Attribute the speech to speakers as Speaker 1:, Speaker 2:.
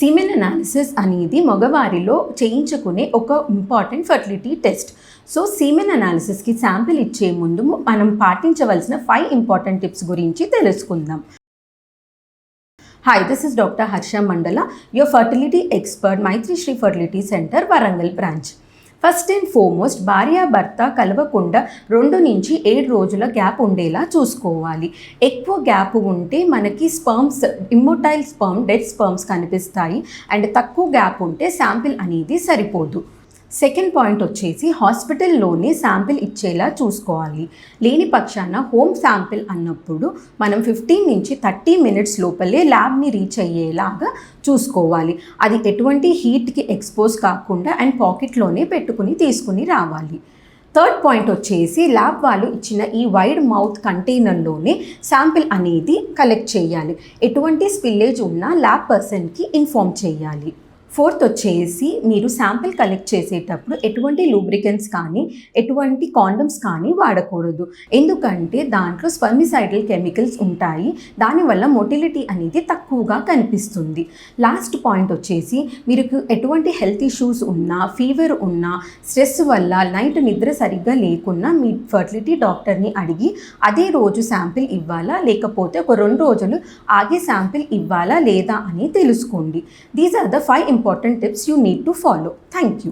Speaker 1: Siemens analysis అనేది మగవారిలో చేయించుకునే ఒక important fertility test. So semen అనాలిసిస్కి శాంపిల్ ఇచ్చే ముందు మనం పాటించవలసిన 5 ఇంపార్టెంట్ టిప్స్ గురించి తెలుసుకుందాం. Hi, this is Dr. Harsha Mandala, your fertility expert, Maitri Shri Fertility Center, Warangal branch. First and foremost భార్యాభర్త కలవకుండా 2 నుంచి 7 రోజుల గ్యాప్ ఉండేలా చూసుకోవాలి. ఎక్కువ గ్యాప్ ఉంటే మనకి స్పర్మ్స్, ఇమ్మొటైల్ స్పర్మ్, డెడ్ స్పర్మ్స్ కనిపిస్తాయి. అండ్ తక్కువ గ్యాప్ ఉంటే శాంపిల్ అనేది సరిపోదు. సెకండ్ పాయింట్ వచ్చేసి హాస్పిటల్లోనే శాంపిల్ ఇచ్చేలా చూసుకోవాలి. లేని పక్షాన హోమ్ శాంపిల్ అన్నప్పుడు మనం 15 నుంచి 30 మినిట్స్ లోపలే ల్యాబ్ని రీచ్ అయ్యేలాగా చూసుకోవాలి. అది ఎటువంటి హీట్కి ఎక్స్పోజ్ కాకుండా అండ్ పాకెట్లోనే పెట్టుకుని తీసుకుని రావాలి. థర్డ్ పాయింట్ వచ్చేసి ల్యాబ్ వాళ్ళు ఇచ్చిన ఈ వైడ్ మౌత్ కంటైనర్లోనే శాంపిల్ అనేది కలెక్ట్ చేయాలి. ఎటువంటి స్పిల్లేజ్ ఉన్నా ల్యాబ్ పర్సన్కి ఇన్ఫార్మ్ చేయాలి. ఫోర్త్ వచ్చేసి మీరు శాంపిల్ కలెక్ట్ చేసేటప్పుడు ఎటువంటి లూబ్రికెంట్స్ కానీ ఎటువంటి కాండమ్స్ కానీ వాడకూడదు. ఎందుకంటే దాంట్లో స్పర్మిసైడల్ కెమికల్స్ ఉంటాయి. దానివల్ల మొటిలిటీ అనేది తక్కువగా కనిపిస్తుంది. లాస్ట్ పాయింట్ వచ్చేసి మీరు ఎటువంటి హెల్త్ ఇష్యూస్ ఉన్నా, ఫీవర్ ఉన్నా, స్ట్రెస్ వల్ల నైట్ నిద్ర సరిగ్గా లేకున్నా మీ ఫర్టిలిటీ డాక్టర్ని అడిగి అదే రోజు శాంపిల్ ఇవ్వాలా లేకపోతే ఒక 2 రోజులు ఆగే శాంపిల్ ఇవ్వాలా లేదా అని తెలుసుకోండి. These are the 5 important tips you need to follow. Thank you.